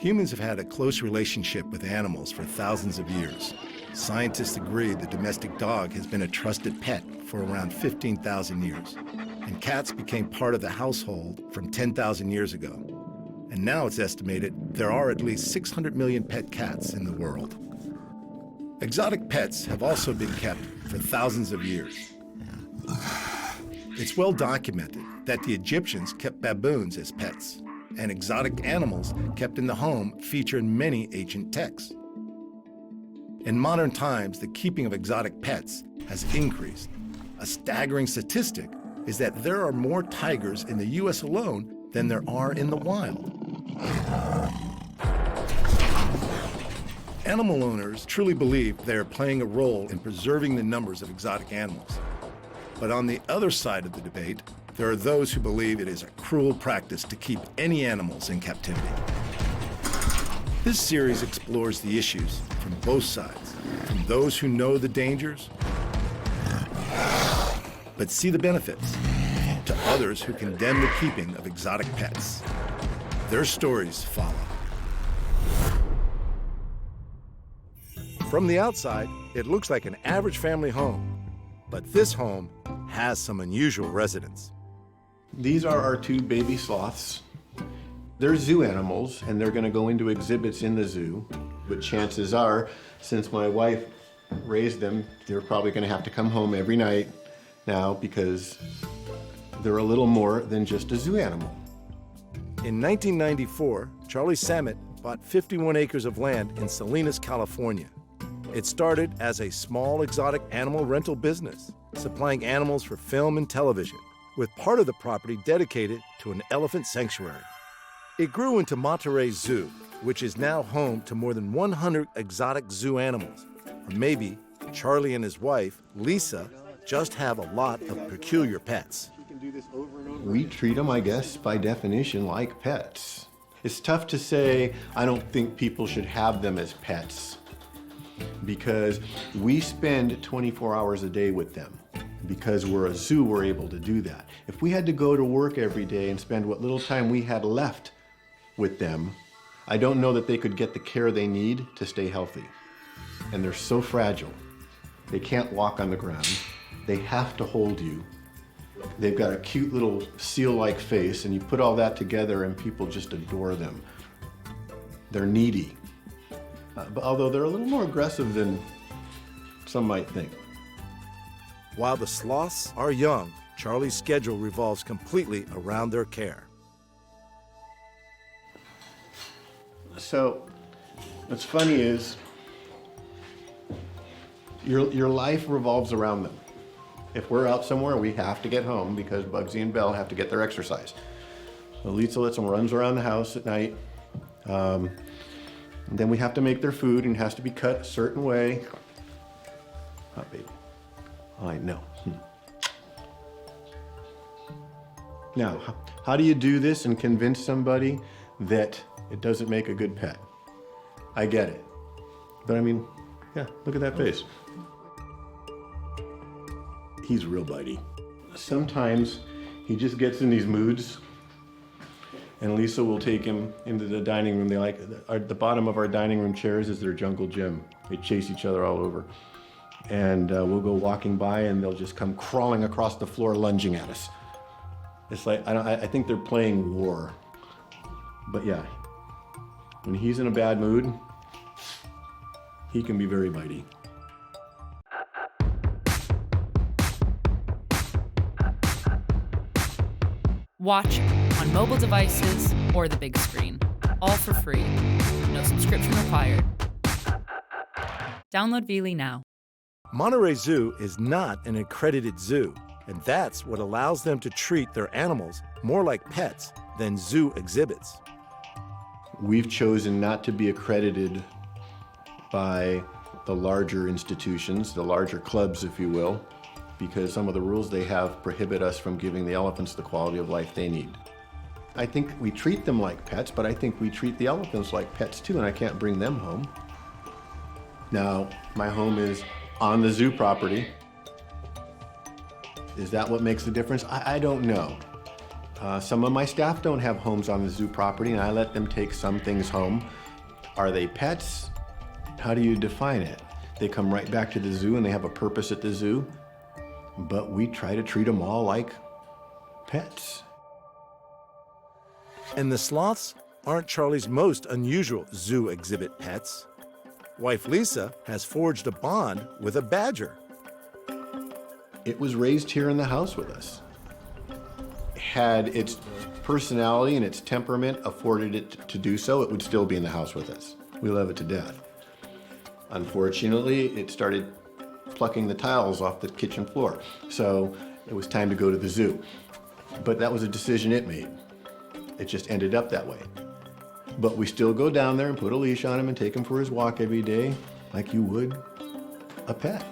Humans have had a close relationship with animals for thousands of years. Scientists agree the domestic dog has been a trusted pet for around 15,000 years. And cats became part of the household from 10,000 years ago. And now it's estimated there are at least 600 million pet cats in the world. Exotic pets have also been kept for thousands of years. It's well documented that the Egyptians kept baboons as pets, and exotic animals kept in the home feature in many ancient texts. In modern times, the keeping of exotic pets has increased. A staggering statistic is that there are more tigers in the US alone than there are in the wild. Animal owners truly believe they are playing a role in preserving the numbers of exotic animals. But on the other side of the debate, there are those who believe it is a cruel practice to keep any animals in captivity. This series explores the issues from both sides, from those who know the dangers, but see the benefits, to others who condemn the keeping of exotic pets. Their stories follow. From the outside, it looks like an average family home, but this home has some unusual residents. These are our two baby sloths. They're zoo animals, and they're going to go into exhibits in the zoo. But chances are, since my wife raised them, they're probably going to have to come home every night now because they're a little more than just a zoo animal. In 1994, Charlie Sammut bought 51 acres of land in Salinas, California. It started as a small exotic animal rental business, supplying animals for film and television, with part of the property dedicated to an elephant sanctuary. It grew into Monterey Zoo, which is now home to more than 100 exotic zoo animals. Or maybe Charlie and his wife, Lisa, just have a lot of peculiar pets. We treat them, I guess, by definition, like pets. It's tough to say, I don't think people should have them as pets, because we spend 24 hours a day with them. Because we're a zoo, we're able to do that. If we had to go to work every day and spend what little time we had left with them, I don't know that they could get the care they need to stay healthy. And they're so fragile. They can't walk on the ground. They have to hold you. They've got a cute little seal-like face, and you put all that together and people just adore them. They're needy. But although they're a little more aggressive than some might think. While the sloths are young, Charlie's schedule revolves completely around their care. So, what's funny is, your life revolves around them. If we're out somewhere, we have to get home because Bugsy and Bell have to get their exercise. So Lisa lets them runs around the house at night. And then we have to make their food, and it has to be cut a certain way. Oh, baby. I know. Now, how do you do this and convince somebody that it doesn't make a good pet? I get it. But I mean, yeah, look at that face. He's real bitey. Sometimes he just gets in these moods, and Lisa will take him into the dining room. They like, the bottom of our dining room chairs is their jungle gym. They chase each other all over. And we'll go walking by, and they'll just come crawling across the floor, lunging at us. It's like, I think they're playing war. But yeah, when he's in a bad mood, he can be very bitey. Watch on mobile devices or the big screen, all for free. No subscription required. Download Veely now. Monterey Zoo is not an accredited zoo, and that's what allows them to treat their animals more like pets than zoo exhibits. We've chosen not to be accredited by the larger institutions, the larger clubs, if you will, because some of the rules they have prohibit us from giving the elephants the quality of life they need. I think we treat them like pets, but I think we treat the elephants like pets too, and I can't bring them home. Now, my home is on the zoo property. Is that what makes the difference? I don't know. Some of my staff don't have homes on the zoo property, and I let them take some things home. Are they pets? How do you define it? They come right back to the zoo and they have a purpose at the zoo, but we try to treat them all like pets. And the sloths aren't Charlie's most unusual zoo exhibit pets. Wife Lisa has forged a bond with a badger. It was raised here in the house with us. Had its personality and its temperament afforded it to do so, it would still be in the house with us. We love it to death. Unfortunately, it started plucking the tiles off the kitchen floor, so it was time to go to the zoo. But that was a decision it made. It just ended up that way. But we still go down there and put a leash on him and take him for his walk every day, like you would a pet.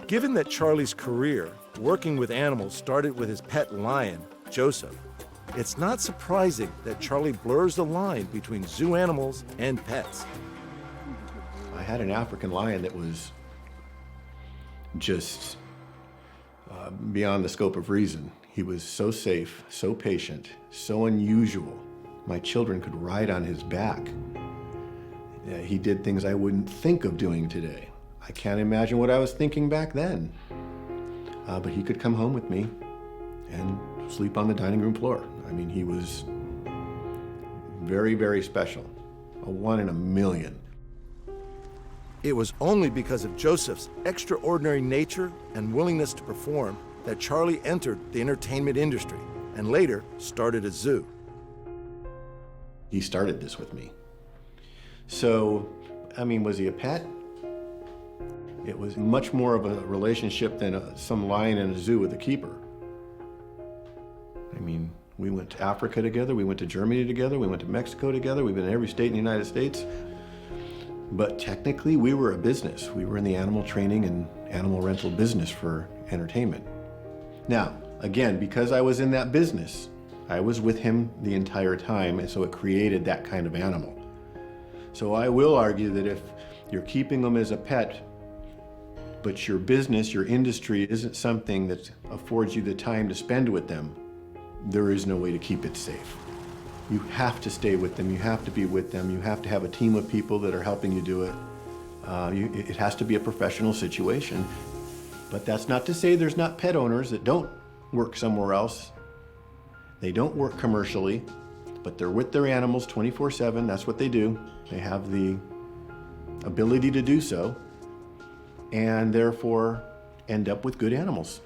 Given that Charlie's career working with animals started with his pet lion, Joseph, it's not surprising that Charlie blurs the line between zoo animals and pets. I had an African lion that was just beyond the scope of reason. He was so safe, so patient, so unusual. My children could ride on his back. He did things I wouldn't think of doing today. I can't imagine what I was thinking back then. But he could come home with me and sleep on the dining room floor. I mean, he was very, very special. A one in a million. It was only because of Joseph's extraordinary nature and willingness to perform that Charlie entered the entertainment industry and later started a zoo. He started this with me. So, I mean, was he a pet? It was much more of a relationship than some lion in a zoo with a keeper. I mean, we went to Africa together, we went to Germany together, we went to Mexico together, we've been in every state in the United States. But technically, we were a business. We were in the animal training and animal rental business for entertainment. Now, again, because I was in that business, I was with him the entire time, and so it created that kind of animal. So I will argue that if you're keeping them as a pet, but your business, your industry isn't something that affords you the time to spend with them, there is no way to keep it safe. You have to stay with them, you have to be with them, you have to have a team of people that are helping you do it. It has to be a professional situation. But that's not to say there's not pet owners that don't work somewhere else. They don't work commercially, but they're with their animals 24/7, that's what they do. They have the ability to do so, and therefore end up with good animals.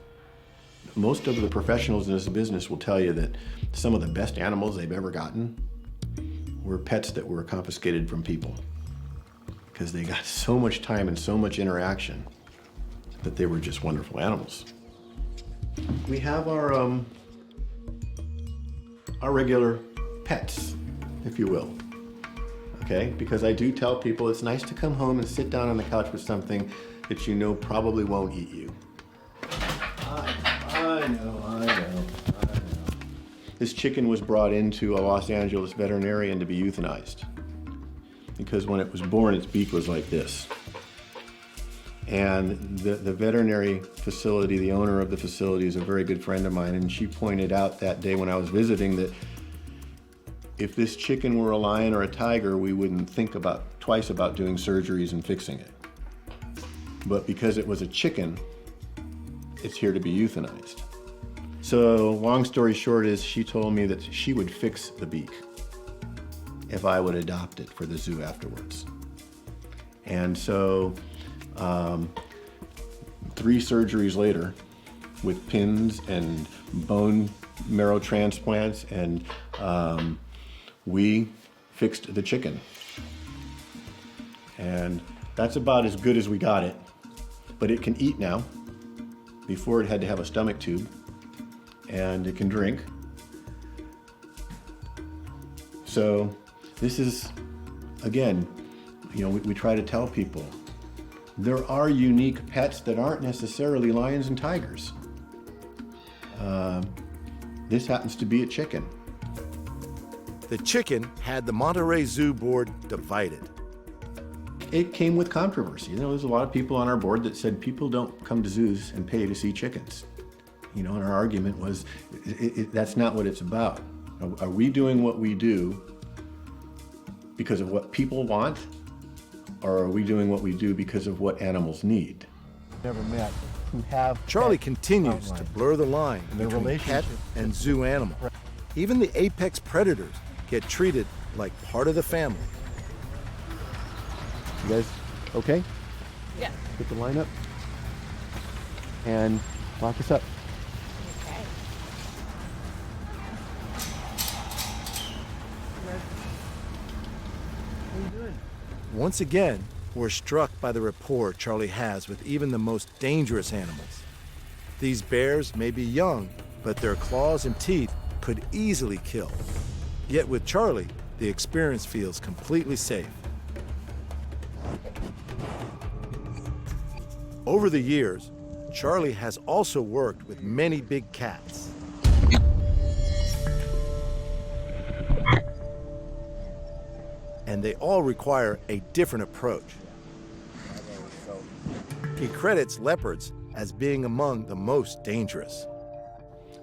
Most of the professionals in this business will tell you that some of the best animals they've ever gotten were pets that were confiscated from people because they got so much time and so much interaction that they were just wonderful animals. We have our regular pets, if you will, okay? Because I do tell people it's nice to come home and sit down on the couch with something that you know probably won't eat you. I know. This chicken was brought into a Los Angeles veterinarian to be euthanized because when it was born, its beak was like this. And the veterinary facility, the owner of the facility is a very good friend of mine, and she pointed out that day when I was visiting that if this chicken were a lion or a tiger, we wouldn't think twice about doing surgeries and fixing it. But because it was a chicken, it's here to be euthanized. So long story short is she told me that she would fix the beak if I would adopt it for the zoo afterwards. And so 3 surgeries later with pins and bone marrow transplants, and we fixed the chicken. And that's about as good as we got it, but it can eat now. Before it had to have a stomach tube, and it can drink. So this is, again, you know, we try to tell people there are unique pets that aren't necessarily lions and tigers. This happens to be a chicken. The chicken had the Monterey Zoo board divided. It came with controversy. You know, there's a lot of people on our board that said people don't come to zoos and pay to see chickens. And our argument was, that's not what it's about. Are we doing what we do because of what people want, or are we doing what we do because of what animals need? Never met who have Charlie pet continues to outline. blur the line Their between pet relationship and zoo animal. Even the apex predators get treated like part of the family. You guys okay? Yeah. Put the line up and lock us up. Okay. Once again, we're struck by the rapport Charlie has with even the most dangerous animals. These bears may be young, but their claws and teeth could easily kill. Yet with Charlie, the experience feels completely safe. Over the years, Charlie has also worked with many big cats. And they all require a different approach. He credits leopards as being among the most dangerous.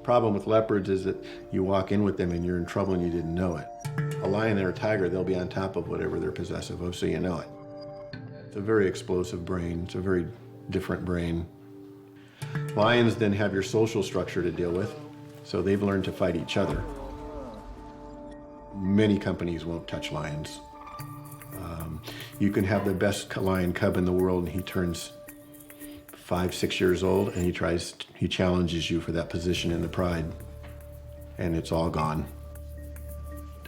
Problem with leopards is that you walk in with them and you're in trouble and you didn't know it. A lion or a tiger, they'll be on top of whatever they're possessive of, so you know it. It's a very explosive brain. It's a very different brain. Lions then have your social structure to deal with, so they've learned to fight each other. Many companies won't touch lions. You can have the best lion cub in the world and he turns 5, 6 years old and he challenges you for that position in the pride, and it's all gone.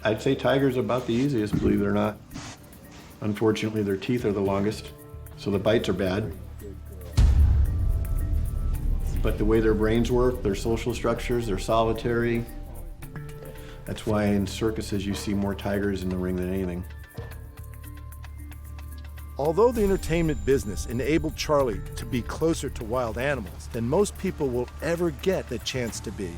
I'd say tigers are about the easiest, believe it or not. Unfortunately, their teeth are the longest, so the bites are bad. But the way their brains work, their social structures, they're solitary. That's why in circuses you see more tigers in the ring than anything. Although the entertainment business enabled Charlie to be closer to wild animals than most people will ever get the chance to be,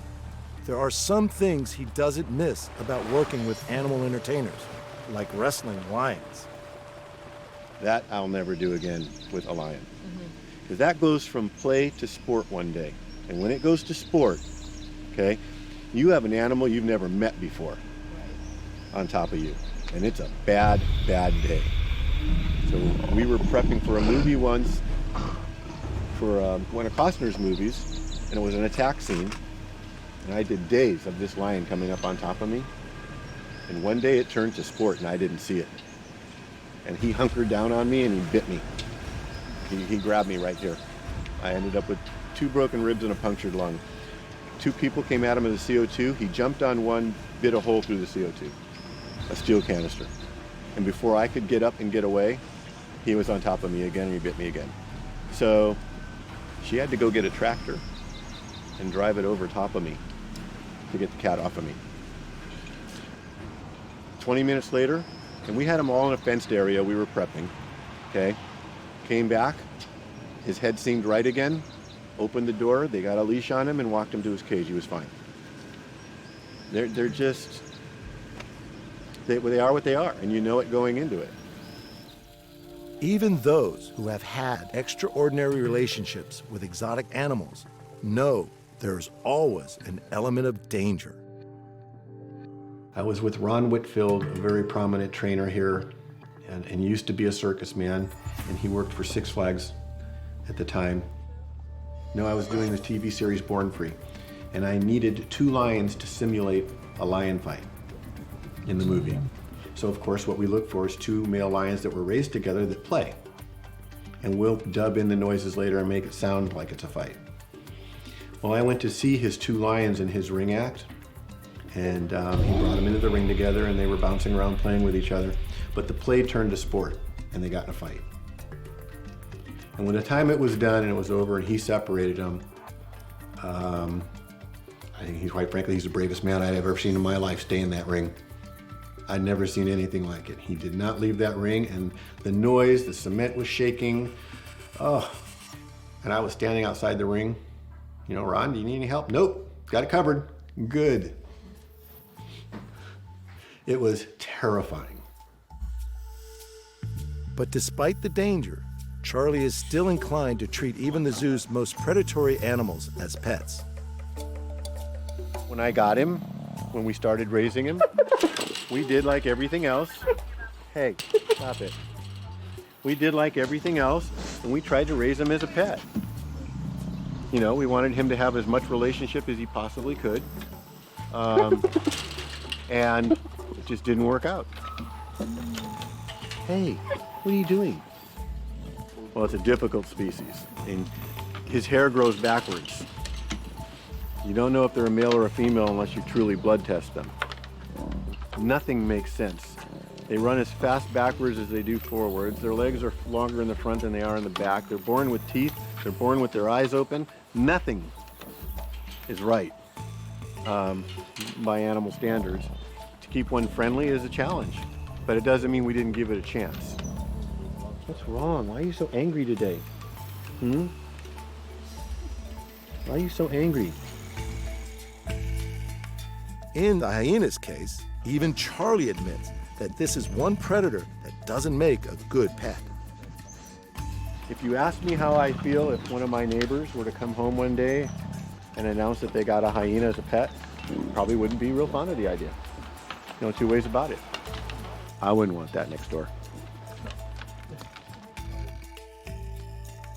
there are some things he doesn't miss about working with animal entertainers, like wrestling lions. That I'll never do again with a lion. Because that goes from play to sport one day. And when it goes to sport, okay, you have an animal you've never met before on top of you. And it's a bad, bad day. So we were prepping for a movie once, for one of Costner's movies, and it was an attack scene. And I did days of this lion coming up on top of me. And one day it turned to sport and I didn't see it. And he hunkered down on me and he bit me. He grabbed me right here. I ended up with 2 broken ribs and a punctured lung. 2 people came at him with a CO2. He jumped on one, bit a hole through the CO2, a steel canister. And before I could get up and get away, he was on top of me again and he bit me again. So she had to go get a tractor and drive it over top of me to get the cat off of me. 20 minutes later, and we had him all in a fenced area, we were prepping, okay? Came back, his head seemed right again, opened the door, they got a leash on him and walked him to his cage. He was fine. They're just, they are what they are, and you know it going into it. Even those who have had extraordinary relationships with exotic animals know there's always an element of danger. I was with Ron Whitfield, a very prominent trainer here, and used to be a circus man, and he worked for Six Flags at the time. No, I was doing the TV series Born Free, and I needed 2 lions to simulate a lion fight in the movie. So of course what we look for is 2 male lions that were raised together that play. And we'll dub in the noises later and make it sound like it's a fight. Well, I went to see his 2 lions in his ring act, and he brought them into the ring together and they were bouncing around playing with each other. But the play turned to sport and they got in a fight. And when the time it was done and it was over and he separated them, I think quite frankly, he's the bravest man I'd ever seen in my life stay in that ring. I'd never seen anything like it. He did not leave that ring, and the noise, the cement was shaking. Oh, and I was standing outside the ring. You know, Ron, do you need any help? Nope, got it covered. Good. It was terrifying. But despite the danger, Charlie is still inclined to treat even the zoo's most predatory animals as pets. When I got him, when we started raising him, we did like everything else. Hey, stop it. We did like everything else, and we tried to raise him as a pet. You know, we wanted him to have as much relationship as he possibly could. And it just didn't work out. Hey, what are you doing? Well, it's a difficult species, and his hair grows backwards. You don't know if they're a male or a female unless you truly blood test them. Nothing makes sense. They run as fast backwards as they do forwards. Their legs are longer in the front than they are in the back. They're born with teeth. They're born with their eyes open. Nothing is right by animal standards. To keep one friendly is a challenge, but it doesn't mean we didn't give it a chance. What's wrong? Why are you so angry today? Why are you so angry? In the hyena's case, even Charlie admits that this is one predator that doesn't make a good pet. If you ask me how I feel if one of my neighbors were to come home one day and announce that they got a hyena as a pet, probably wouldn't be real fond of the idea. No two ways about it. I wouldn't want that next door.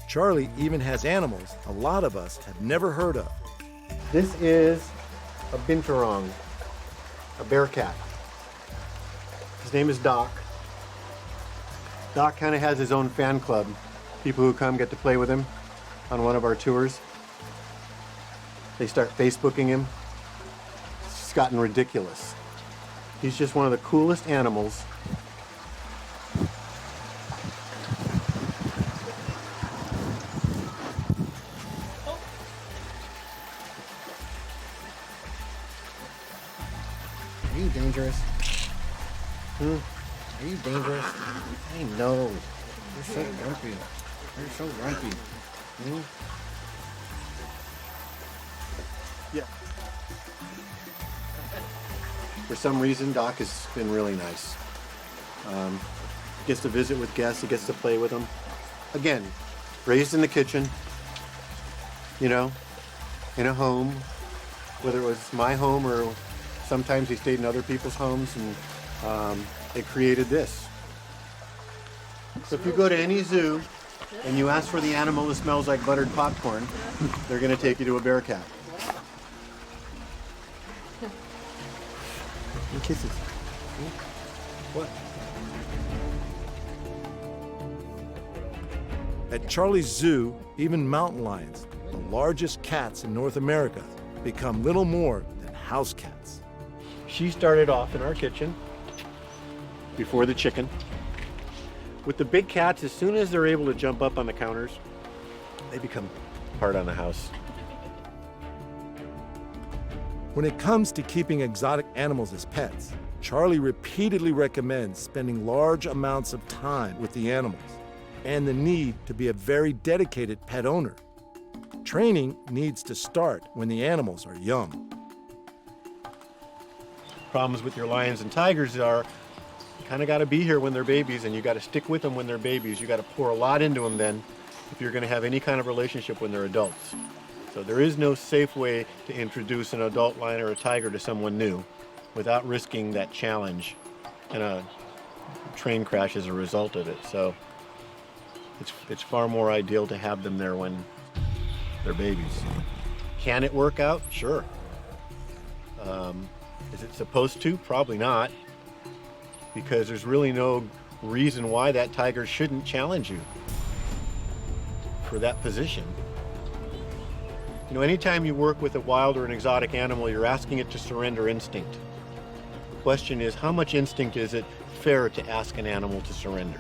Charlie even has animals a lot of us have never heard of. This is a binturong, a bear cat. His name is Doc. Doc kind of has his own fan club. People who come get to play with him on one of our tours. They start Facebooking him. It's gotten ridiculous. He's just one of the coolest animals. Are you dangerous? Are you dangerous? I know. You're so grumpy. You're so grumpy. Yeah. For some reason, Doc has been really nice. Gets to visit with guests, he gets to play with them. Again, raised in the kitchen, you know, in a home, whether it was my home or sometimes he stayed in other people's homes, and they created this. So if you go to any zoo and you ask for the animal that smells like buttered popcorn, they're going to take you to a bear cat. And kisses. What? At Charlie's Zoo, even mountain lions, the largest cats in North America, become little more than house cats. She started off in our kitchen before the chicken. With the big cats, as soon as they're able to jump up on the counters, they become part on the house. When it comes to keeping exotic animals as pets, Charlie repeatedly recommends spending large amounts of time with the animals and the need to be a very dedicated pet owner. Training needs to start when the animals are young. Problems with your lions and tigers are you kind of got to be here when they're babies, and you got to stick with them when they're babies. You got to pour a lot into them then if you're going to have any kind of relationship when they're adults. So there is no safe way to introduce an adult lion or a tiger to someone new without risking that challenge and a train crash as a result of it. So it's far more ideal to have them there when they're babies. Can it work out? Sure. Is it supposed to? Probably not, because there's really no reason why that tiger shouldn't challenge you for that position. You know, anytime you work with a wild or an exotic animal, you're asking it to surrender instinct. The question is, how much instinct is it fair to ask an animal to surrender?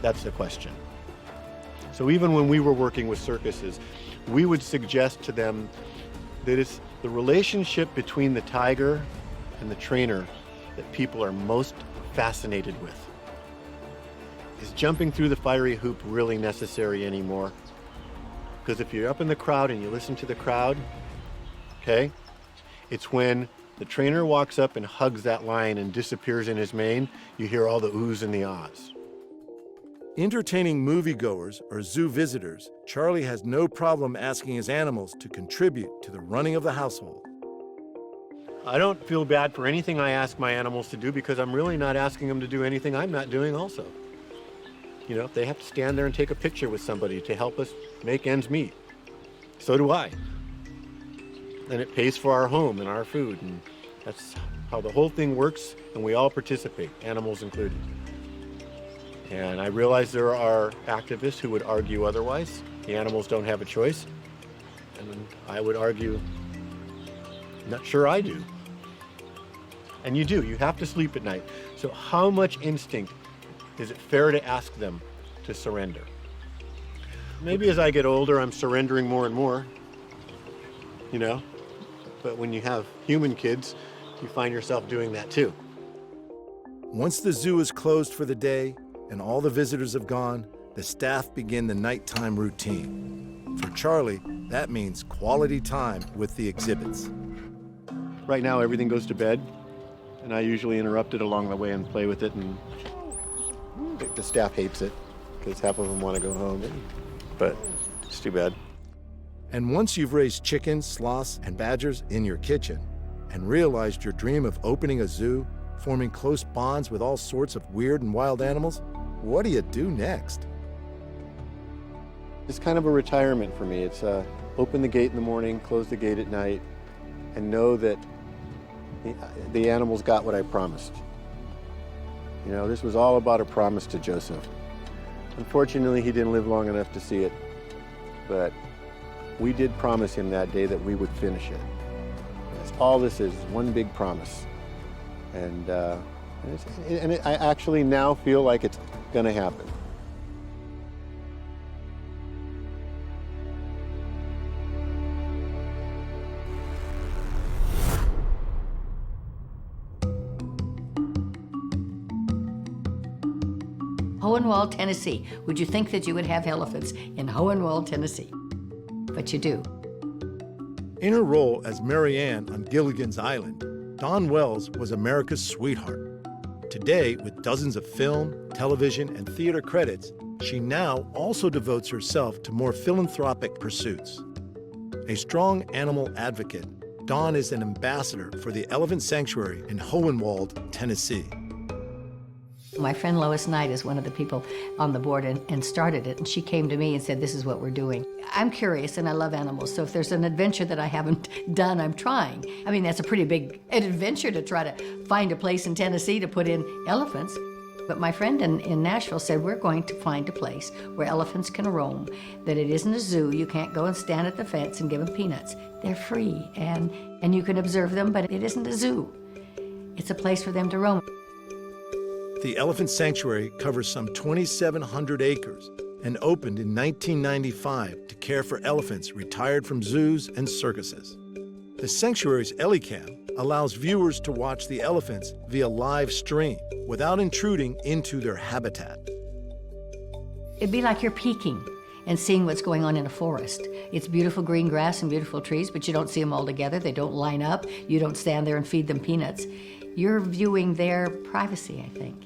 That's the question. So even when we were working with circuses, we would suggest to them that it's the relationship between the tiger and the trainer that people are most fascinated with. Is jumping through the fiery hoop really necessary anymore? Because if you're up in the crowd and you listen to the crowd, okay, it's when the trainer walks up and hugs that lion and disappears in his mane, you hear all the oohs and the ahs. Entertaining moviegoers or zoo visitors, Charlie has no problem asking his animals to contribute to the running of the household. I don't feel bad for anything I ask my animals to do because I'm really not asking them to do anything I'm not doing also. You know, if they have to stand there and take a picture with somebody to help us make ends meet, so do I. And it pays for our home and our food, and that's how the whole thing works, and we all participate, animals included. And I realize there are activists who would argue otherwise. The animals don't have a choice. And I would argue, not sure I do. And you do, you have to sleep at night. So how much instinct is it fair to ask them to surrender? Maybe as I get older, I'm surrendering more and more, you know? But when you have human kids, you find yourself doing that too. Once the zoo is closed for the day and all the visitors have gone, the staff begin the nighttime routine. For Charlie, that means quality time with the exhibits. Right now, everything goes to bed, and I usually interrupt it along the way and play with it, and the staff hates it because half of them want to go home, but it's too bad. And once you've raised chickens, sloths, and badgers in your kitchen and realized your dream of opening a zoo, forming close bonds with all sorts of weird and wild animals, what do you do next? It's kind of a retirement for me. It's open the gate in the morning, close the gate at night, and know that the animals got what I promised. You know, this was all about a promise to Joseph. Unfortunately, he didn't live long enough to see it, but we did promise him that day that we would finish it. That's all this is one big promise. And I actually now feel like it's gonna happen. Hohenwald, Tennessee. Would you think that you would have elephants in Hohenwald, Tennessee? But you do. In her role as Mary Ann on Gilligan's Island, Dawn Wells was America's sweetheart. Today, with dozens of film, television, and theater credits, she now also devotes herself to more philanthropic pursuits. A strong animal advocate, Dawn is an ambassador for the Elephant Sanctuary in Hohenwald, Tennessee. My friend Lois Knight is one of the people on the board and started it, and she came to me and said, this is what we're doing. I'm curious and I love animals, so if there's an adventure that I haven't done, I'm trying. I mean, that's a pretty big adventure to try to find a place in Tennessee to put in elephants. But my friend in Nashville said, we're going to find a place where elephants can roam, that it isn't a zoo. You can't go and stand at the fence and give them peanuts. They're free, and you can observe them, but it isn't a zoo. It's a place for them to roam. The Elephant Sanctuary covers some 2,700 acres and opened in 1995 to care for elephants retired from zoos and circuses. The sanctuary's EliCam allows viewers to watch the elephants via live stream without intruding into their habitat. It'd be like you're peeking and seeing what's going on in a forest. It's beautiful green grass and beautiful trees, but you don't see them all together. They don't line up. You don't stand there and feed them peanuts. You're viewing their privacy, I think.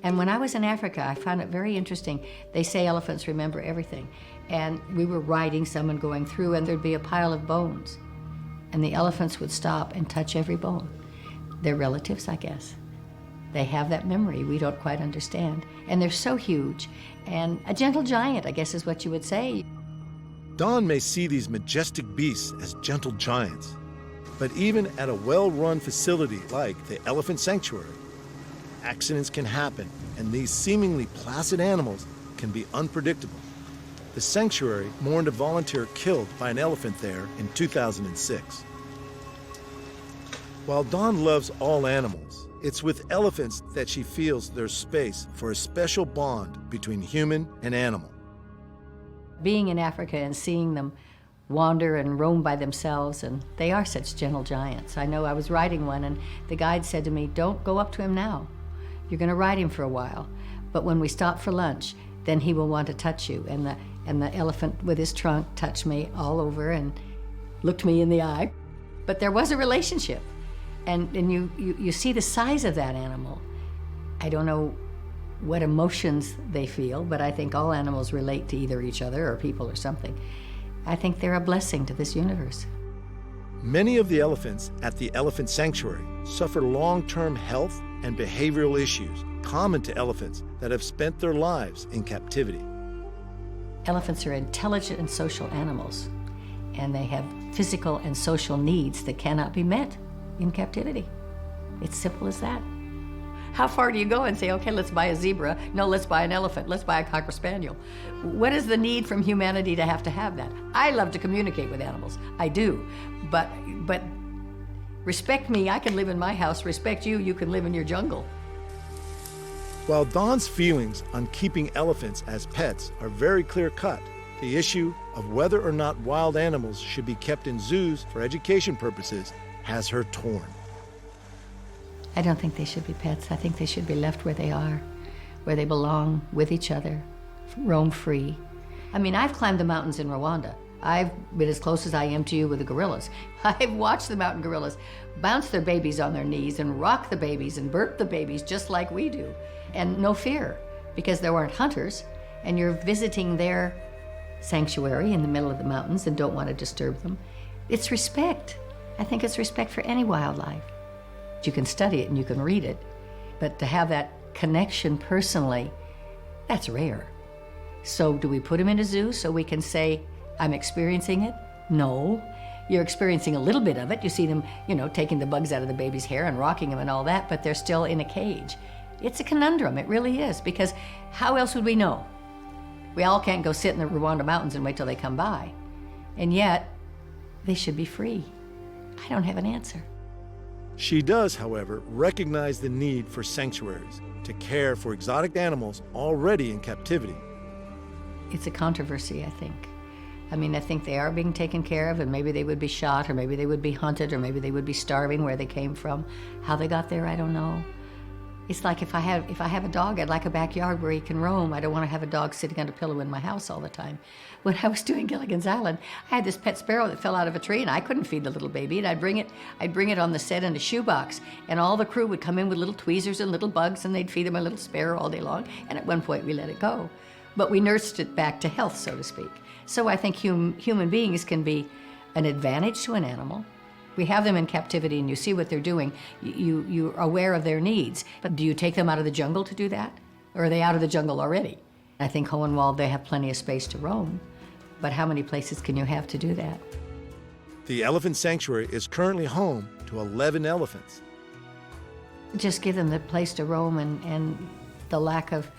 And when I was in Africa, I found it very interesting. They say elephants remember everything. And we were riding some and going through, and there'd be a pile of bones. And the elephants would stop and touch every bone. They're relatives, I guess. They have that memory we don't quite understand. And they're so huge. And a gentle giant, I guess is what you would say. Dawn may see these majestic beasts as gentle giants. But even at a well-run facility like the Elephant Sanctuary, accidents can happen, and these seemingly placid animals can be unpredictable. The sanctuary mourned a volunteer killed by an elephant there in 2006. While Dawn loves all animals, it's with elephants that she feels there's space for a special bond between human and animal. Being in Africa and seeing them wander and roam by themselves, and they are such gentle giants. I know I was riding one, and the guide said to me, don't go up to him now. You're going to ride him for a while, but when we stop for lunch, then he will want to touch you. And the elephant with his trunk touched me all over and looked me in the eye. But there was a relationship, and you see the size of that animal. I don't know what emotions they feel, but I think all animals relate to either each other or people or something. I think they're a blessing to this universe. Many of the elephants at the elephant sanctuary suffer long-term health and behavioral issues common to elephants that have spent their lives in captivity. Elephants are intelligent and social animals, and they have physical and social needs that cannot be met in captivity. It's simple as that. How far do you go and say, okay, let's buy a zebra? No, let's buy an elephant. Let's buy a cocker spaniel. What is the need from humanity to have that? I love to communicate with animals. I do. But respect me, I can live in my house. Respect you, you can live in your jungle. While Don's feelings on keeping elephants as pets are very clear-cut, the issue of whether or not wild animals should be kept in zoos for education purposes has her torn. I don't think they should be pets. I think they should be left where they are, where they belong, with each other, roam free. I mean, I've climbed the mountains in Rwanda. I've been as close as I am to you with the gorillas. I've watched the mountain gorillas bounce their babies on their knees and rock the babies and burp the babies just like we do. And no fear, because there weren't hunters, and you're visiting their sanctuary in the middle of the mountains and don't want to disturb them. It's respect. I think it's respect for any wildlife. You can study it and you can read it, but to have that connection personally, that's rare. So do we put them in a zoo so we can say, I'm experiencing it? No. You're experiencing a little bit of it. You see them, taking the bugs out of the baby's hair and rocking them and all that, but they're still in a cage. It's a conundrum, it really is, because how else would we know? We all can't go sit in the Rwanda mountains and wait till they come by. And yet, they should be free. I don't have an answer. She does, however, recognize the need for sanctuaries to care for exotic animals already in captivity. It's a controversy, I think. I think they are being taken care of, and maybe they would be shot, or maybe they would be hunted, or maybe they would be starving where they came from. How they got there, I don't know. It's like if I have a dog, I'd like a backyard where he can roam. I don't want to have a dog sitting on a pillow in my house all the time. When I was doing Gilligan's Island, I had this pet sparrow that fell out of a tree, and I couldn't feed the little baby, and I'd bring it on the set in a shoebox, and all the crew would come in with little tweezers and little bugs, and they'd feed them a little sparrow all day long, and at one point we let it go. But we nursed it back to health, so to speak. So I think human beings can be an advantage to an animal. We have them in captivity and you see what they're doing. You're aware of their needs. But do you take them out of the jungle to do that? Or are they out of the jungle already? I think Hohenwald, they have plenty of space to roam. But how many places can you have to do that? The elephant sanctuary is currently home to 11 elephants. Just give them the place to roam and the lack of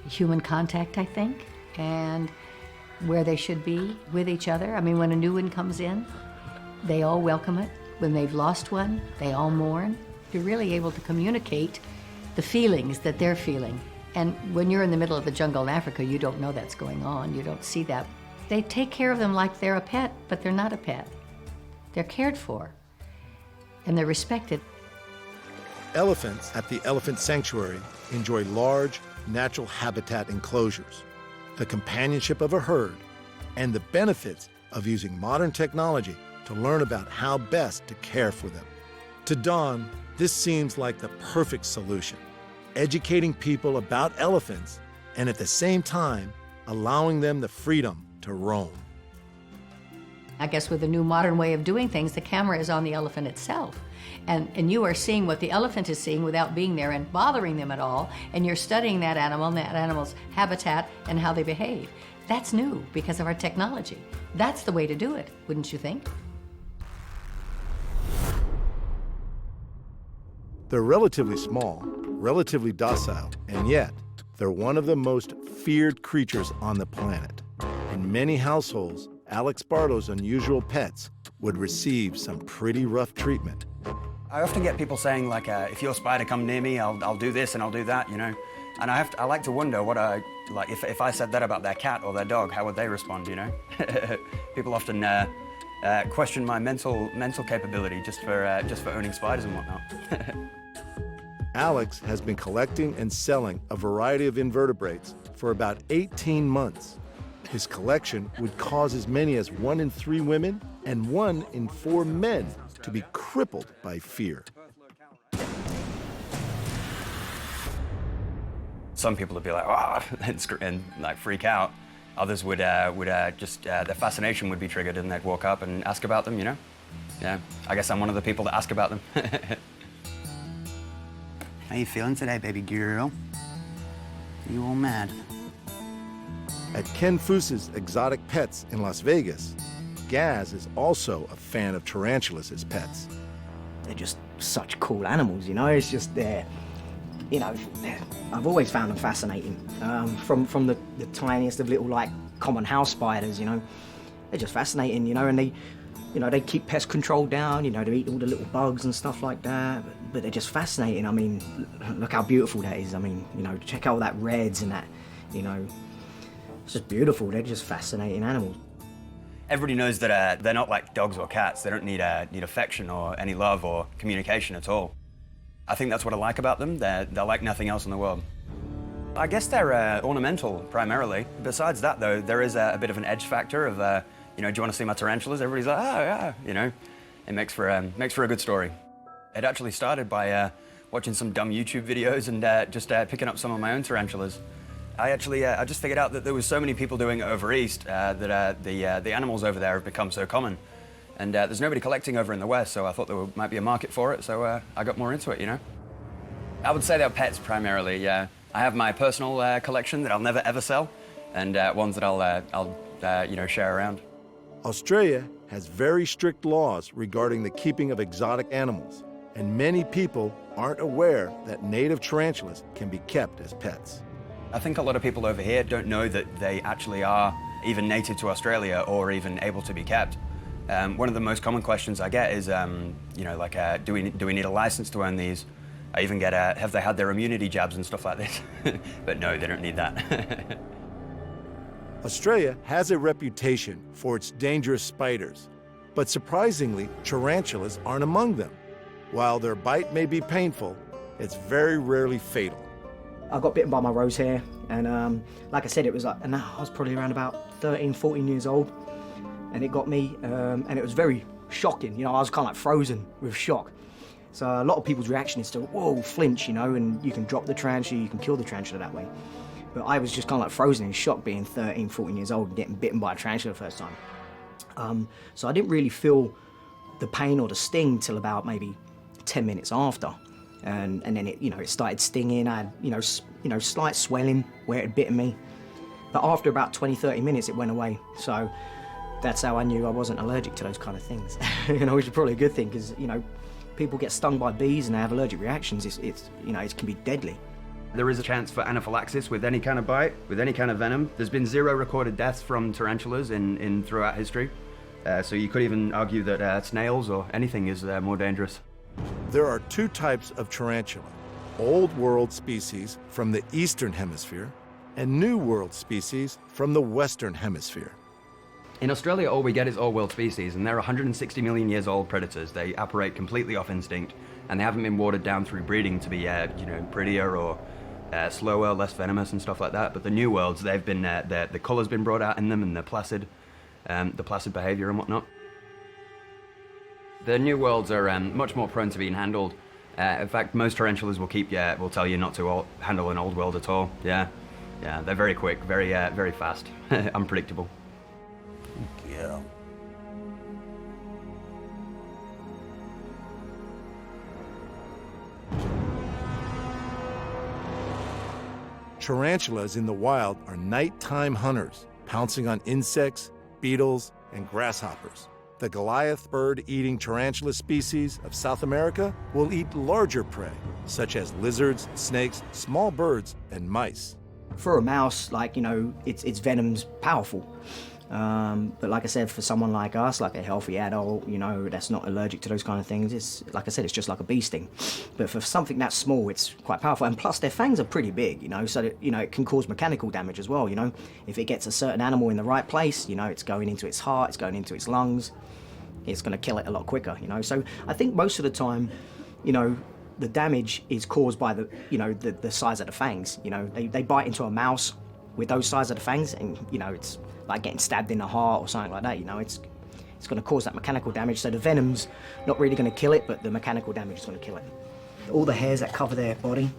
human contact, I think, and where they should be with each other. When a new one comes in, they all welcome it. When they've lost one, they all mourn. You're really able to communicate the feelings that they're feeling. And when you're in the middle of the jungle in Africa, you don't know that's going on. You don't see that. They take care of them like they're a pet, but they're not a pet. They're cared for, and they're respected. Elephants at the elephant sanctuary enjoy large, natural habitat enclosures, the companionship of a herd, and the benefits of using modern technology to learn about how best to care for them. To Don, this seems like the perfect solution, educating people about elephants and at the same time allowing them the freedom to roam. I guess with the new modern way of doing things, the camera is on the elephant itself. And you are seeing what the elephant is seeing without being there and bothering them at all, and you're studying that animal and that animal's habitat and how they behave. That's new because of our technology. That's the way to do it, wouldn't you think? They're relatively small, relatively docile, and yet they're one of the most feared creatures on the planet. In many households, Alex Barlow's unusual pets would receive some pretty rough treatment. I often get people saying, like, if your spider come near me, I'll do this and I'll do that, And I like to wonder what if I said that about their cat or their dog, how would they respond, People often question my mental capability just for owning spiders and whatnot. Alex has been collecting and selling a variety of invertebrates for about 18 months. His collection would cause as many as 1 in 3 women and 1 in 4 men to be crippled by fear. some people would be like, oh, and like freak out. Others would just, their fascination would be triggered and they'd walk up and ask about them, you know? Yeah, I guess I'm one of the people that ask about them. How you feeling today, baby girl? You all mad? At Ken Foos's Exotic Pets in Las Vegas, Gaz is also a fan of tarantulas as pets. They're just such cool animals, you know? It's just, you know, I've always found them fascinating. From the tiniest of little, like, common house spiders, you know? They're just fascinating, you know, and they keep pest control down, you know, they eat all the little bugs and stuff like that, but they're just fascinating. I mean, look how beautiful that is. I mean, you know, check out all that reds and that, you know, it's just beautiful. They're just fascinating animals. Everybody knows that they're not like dogs or cats. They don't need affection or any love or communication at all. I think that's what I like about them. They're like nothing else in the world. I guess they're ornamental, primarily. Besides that, though, there is a bit of an edge factor of, you know, do you want to see my tarantulas? Everybody's like, oh, yeah, you know. It makes for a good story. It actually started by watching some dumb YouTube videos and just picking up some of my own tarantulas. I just figured out that there was so many people doing it over east that the animals over there have become so common. And there's nobody collecting over in the West, so I thought there might be a market for it, so I got more into it, you know? I would say they're pets primarily, yeah. I have my personal collection that I'll never ever sell, and ones that I'll you know, share around. Australia has very strict laws regarding the keeping of exotic animals, and many people aren't aware that native tarantulas can be kept as pets. I think a lot of people over here don't know that they actually are even native to Australia or even able to be kept. One of the most common questions I get is, you know, like, do we need a license to own these? I even get, have they had their immunity jabs and stuff like this? But no, they don't need that. Australia has a reputation for its dangerous spiders, but surprisingly, tarantulas aren't among them. While their bite may be painful, it's very rarely fatal. I got bitten by my rose hare, and like I said, it was like, and I was probably around about 13, 14 years old, and it got me, and it was very shocking. You know, I was kind of like frozen with shock. So a lot of people's reaction is to, whoa, flinch, you know, and you can drop the tarantula, you can kill the tarantula that way. But I was just kind of like frozen in shock being 13, 14 years old and getting bitten by a tarantula the first time. So I didn't really feel the pain or the sting till about maybe 10 minutes after. And then it, you know, it started stinging. I had, you know, slight swelling where it had bitten me. But after about 20, 30 minutes, it went away. So that's how I knew I wasn't allergic to those kind of things. You know, which is probably a good thing because, you know, people get stung by bees and they have allergic reactions. It's you know, it can be deadly. There is a chance for anaphylaxis with any kind of bite, with any kind of venom. There's been 0 recorded deaths from tarantulas in throughout history. So you could even argue that snails or anything is more dangerous. There are 2 types of tarantula, Old World species from the Eastern Hemisphere and New World species from the Western Hemisphere. In Australia, all we get is Old World species, and they're 160 million years old predators. They operate completely off instinct, and they haven't been watered down through breeding to be, you know, prettier or slower, less venomous and stuff like that. But the New Worlds, they've been, the color's been brought out in them, and the placid behavior and whatnot. The New Worlds are much more prone to being handled. In fact, most tarantulas will tell you not to handle an Old World at all. Yeah, they're very quick, very fast, unpredictable. Yeah. Tarantulas in the wild are nighttime hunters, pouncing on insects, beetles, and grasshoppers. The Goliath bird-eating tarantula species of South America will eat larger prey, such as lizards, snakes, small birds, and mice. For a mouse, like, you know, its venom's powerful. But like I said, for someone like us, like a healthy adult, you know, that's not allergic to those kind of things, it's, like I said, it's just like a bee sting. But for something that small, it's quite powerful. And plus, their fangs are pretty big, you know, so that, you know, it can cause mechanical damage as well, you know. If it gets a certain animal in the right place, you know, it's going into its heart, it's going into its lungs, it's going to kill it a lot quicker, you know. So I think most of the time, you know, the damage is caused by the, you know, the size of the fangs. You know, they bite into a mouse with those size of the fangs, and, you know, it's like getting stabbed in the heart or something like that, you know. It's going to cause that mechanical damage. So the venom's not really going to kill it, but the mechanical damage is going to kill it. All the hairs that cover their body,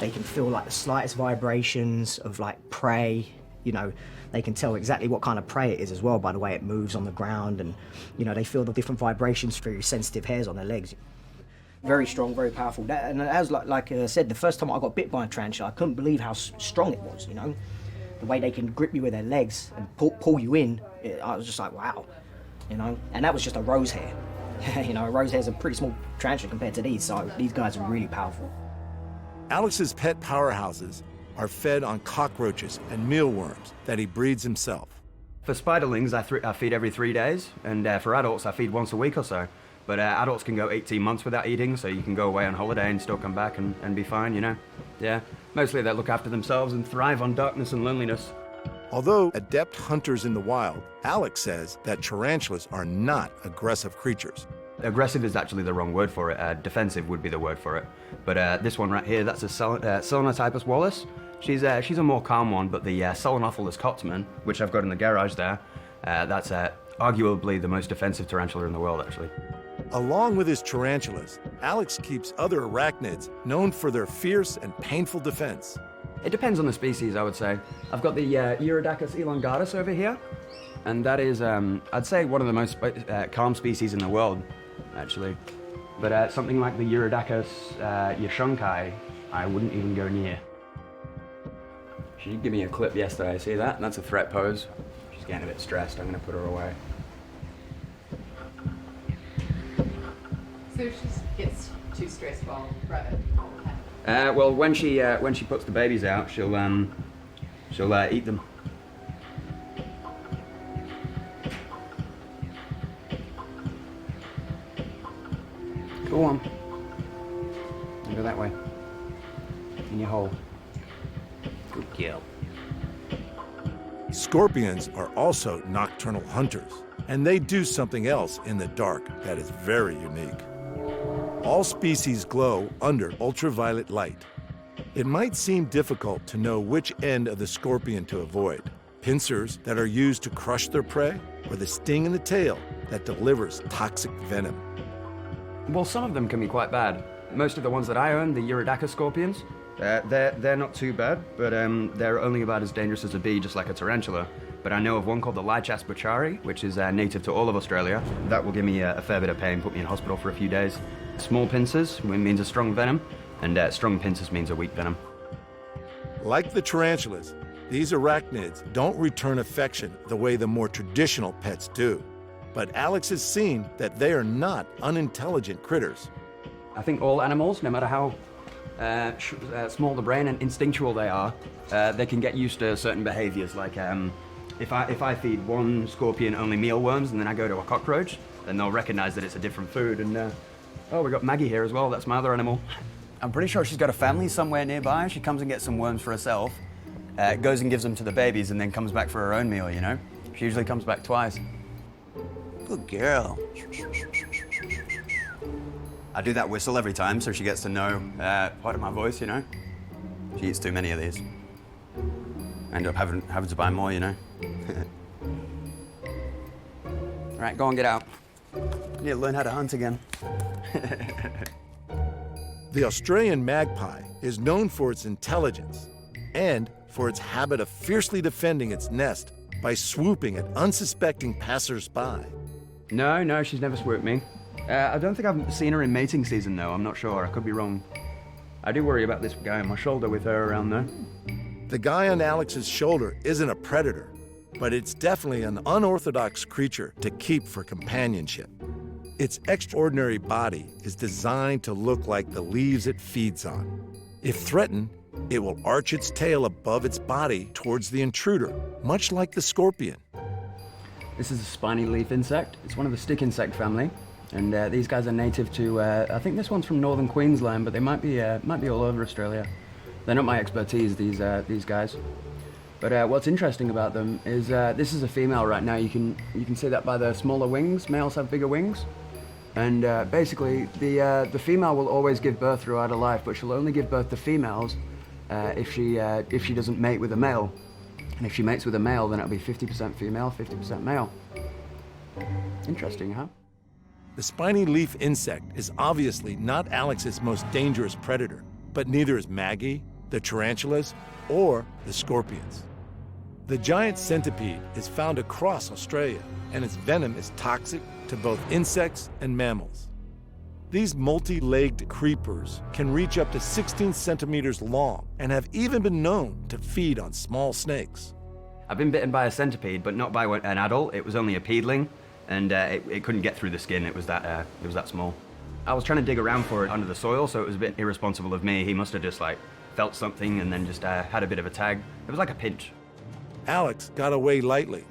They can feel like the slightest vibrations of like prey. You know, they can tell exactly what kind of prey it is as well by the way it moves on the ground, and you know, they feel the different vibrations through sensitive hairs on their legs. Very strong, very powerful. And as like I said, the first time I got bit by a tarantula, I couldn't believe how strong it was. You know, the way they can grip you with their legs and pull you in. I was just like, wow. You know, and that was just a rose hair. You know, a rose hair is a pretty small tarantula compared to these, so these guys are really powerful. Alex's pet powerhouses are fed on cockroaches and mealworms that he breeds himself. For spiderlings, I feed every 3 days, and for adults, I feed once a week or so. But adults can go 18 months without eating, so you can go away on holiday and still come back and be fine, you know? Yeah, mostly they look after themselves and thrive on darkness and loneliness. Although adept hunters in the wild, Alex says that tarantulas are not aggressive creatures. Aggressive is actually the wrong word for it. Defensive would be the word for it. But this one right here, that's a Selenotypus wallace. She's a more calm one, but the Selenophilus cotsman, which I've got in the garage there, that's arguably the most defensive tarantula in the world, actually. Along with his tarantulas, Alex keeps other arachnids known for their fierce and painful defense. It depends on the species, I would say. I've got the Urodacus elongatus over here, and that is, I'd say, one of the most calm species in the world, actually. But something like the Urodacus yashunkai, I wouldn't even go near. She did give me a clip yesterday, see that? That's a threat pose. She's getting a bit stressed, I'm gonna put her away. So she gets too stressed while rabbit. Well, when she puts the babies out, she'll eat them. Go on. Go that way. In your hole. Good girl. Scorpions are also nocturnal hunters, and they do something else in the dark that is very unique. All species glow under ultraviolet light. It might seem difficult to know which end of the scorpion to avoid. Pincers that are used to crush their prey, or the sting in the tail that delivers toxic venom. Well, some of them can be quite bad. Most of the ones that I own, the Urodacus scorpions, they're not too bad, but they're only about as dangerous as a bee, just like a tarantula. But I know of one called the Lychas buchari, which is native to all of Australia. That will give me a fair bit of pain, put me in hospital for a few days. Small pincers means a strong venom, and strong pincers means a weak venom. Like the tarantulas, these arachnids don't return affection the way the more traditional pets do. But Alex has seen that they are not unintelligent critters. I think all animals, no matter how small the brain and instinctual they are, they can get used to certain behaviors. Like if I feed one scorpion only mealworms and then I go to a cockroach, then they'll recognize that it's a different food. And oh, we got Maggie here as well. That's my other animal. I'm pretty sure she's got a family somewhere nearby. She comes and gets some worms for herself, goes and gives them to the babies, and then comes back for her own meal, you know? She usually comes back twice. Good girl. I do that whistle every time so she gets to know part of my voice, you know? She eats too many of these. I end up having to buy more, you know? All right, go on, get out. I need to learn how to hunt again. The Australian magpie is known for its intelligence and for its habit of fiercely defending its nest by swooping at unsuspecting passers-by. No, she's never swooped me. I don't think I've seen her in mating season, though. I'm not sure. I could be wrong. I do worry about this guy on my shoulder with her around there. The guy on Alex's shoulder isn't a predator, but it's definitely an unorthodox creature to keep for companionship. Its extraordinary body is designed to look like the leaves it feeds on. If threatened, it will arch its tail above its body towards the intruder, much like the scorpion. This is a spiny leaf insect. It's one of the stick insect family. And these guys are native to, I think this one's from northern Queensland, but they might be all over Australia. They're not my expertise, these guys. But what's interesting about them is this is a female right now. You can see that by the smaller wings. Males have bigger wings. And basically, the female will always give birth throughout her life, but she'll only give birth to females if she doesn't mate with a male. And if she mates with a male, then it'll be 50% female, 50% male. Interesting, huh? The spiny leaf insect is obviously not Alex's most dangerous predator, but neither is Maggie, the tarantulas, or the scorpions. The giant centipede is found across Australia, and its venom is toxic to both insects and mammals. These multi-legged creepers can reach up to 16 centimeters long and have even been known to feed on small snakes. I've been bitten by a centipede, but not by an adult. It was only a peedling, and it couldn't get through the skin. It was that small. I was trying to dig around for it under the soil, so it was a bit irresponsible of me. He must have just felt something and then just had a bit of a tag. It was like a pinch. Alex got away lightly.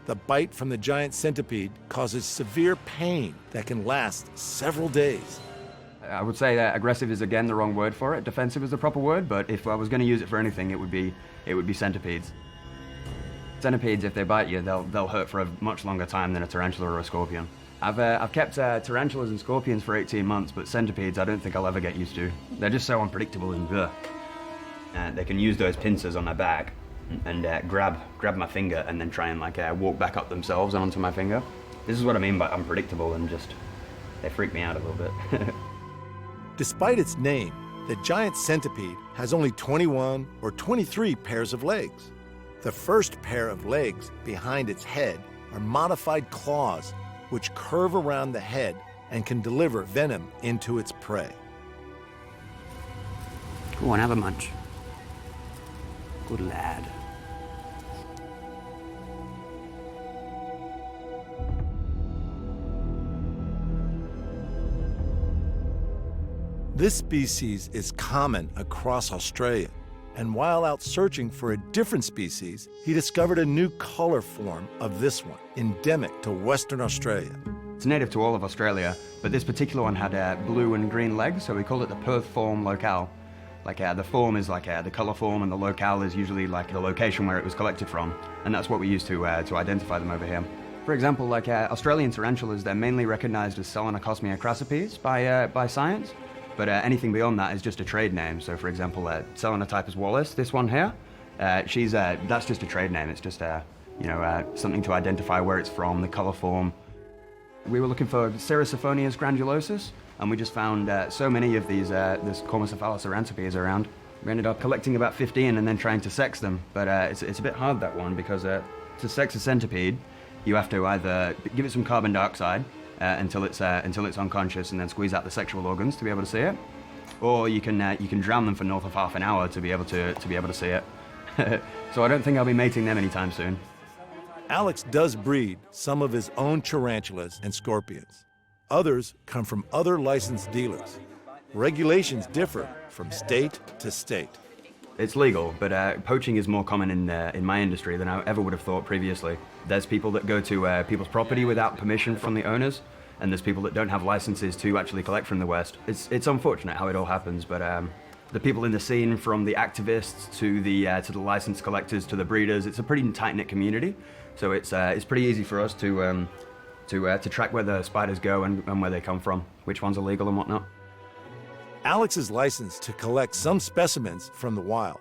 The bite from the giant centipede causes severe pain that can last several days. I would say that aggressive is again the wrong word for it. Defensive is the proper word, but if I was going to use it for anything, it would be centipedes. Centipedes, if they bite you, they'll hurt for a much longer time than a tarantula or a scorpion. I've kept tarantulas and scorpions for 18 months, but centipedes I don't think I'll ever get used to. They're just so unpredictable and they can use those pincers on their back and grab my finger and then try and walk back up themselves and onto my finger. This is what I mean by unpredictable, and just they freak me out a little bit. Despite its name, the giant centipede has only 21 or 23 pairs of legs. The first pair of legs behind its head are modified claws which curve around the head and can deliver venom into its prey. Go on, have a munch. Good lad. This species is common across Australia, and while out searching for a different species, he discovered a new color form of this one, endemic to Western Australia. It's native to all of Australia, but this particular one had blue and green legs, so we call it the Perth form locale. The form is the color form, and the locale is usually the location where it was collected from, and that's what we use to identify them over here. For example, Australian tarantulas, they're mainly recognized as Selenocosmia crassipes by science. But anything beyond that is just a trade name. So, for example, Selenotypus wallace, this one here, that's just a trade name. It's just something to identify where it's from, the color form. We were looking for Cericiphonias granulosus, and we just found so many of these this Cormocephalus arancipes around. We ended up collecting about 15 and then trying to sex them. But it's a bit hard, that one, because to sex a centipede, you have to either give it some carbon dioxide until it's unconscious, and then squeeze out the sexual organs to be able to see it, or you can drown them for north of half an hour to be able to see it. So I don't think I'll be mating them anytime soon. Alex does breed some of his own tarantulas and scorpions. Others come from other licensed dealers. Regulations differ from state to state. It's legal, but poaching is more common in my industry than I ever would have thought previously. There's people that go to people's property without permission from the owners, and there's people that don't have licenses to actually collect from the West. It's unfortunate how it all happens, but the people in the scene, from the activists to the licensed collectors to the breeders, it's a pretty tight-knit community. So it's pretty easy for us to track where the spiders go and where they come from, which ones are legal and whatnot. Alex is licensed to collect some specimens from the wild.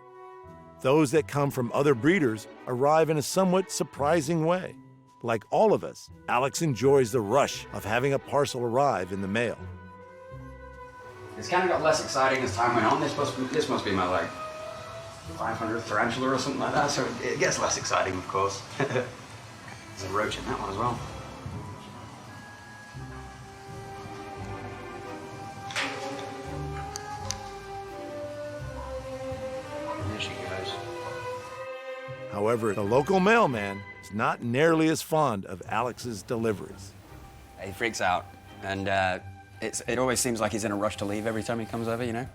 Those that come from other breeders arrive in a somewhat surprising way. Like all of us, Alex enjoys the rush of having a parcel arrive in the mail. It's kind of got less exciting as time went on. This must be my 500th tarantula or something like that, so it gets less exciting, of course. There's a roach in that one as well. There she goes. However, the local mailman is not nearly as fond of Alex's deliveries. He freaks out, and it always seems like he's in a rush to leave every time he comes over, you know?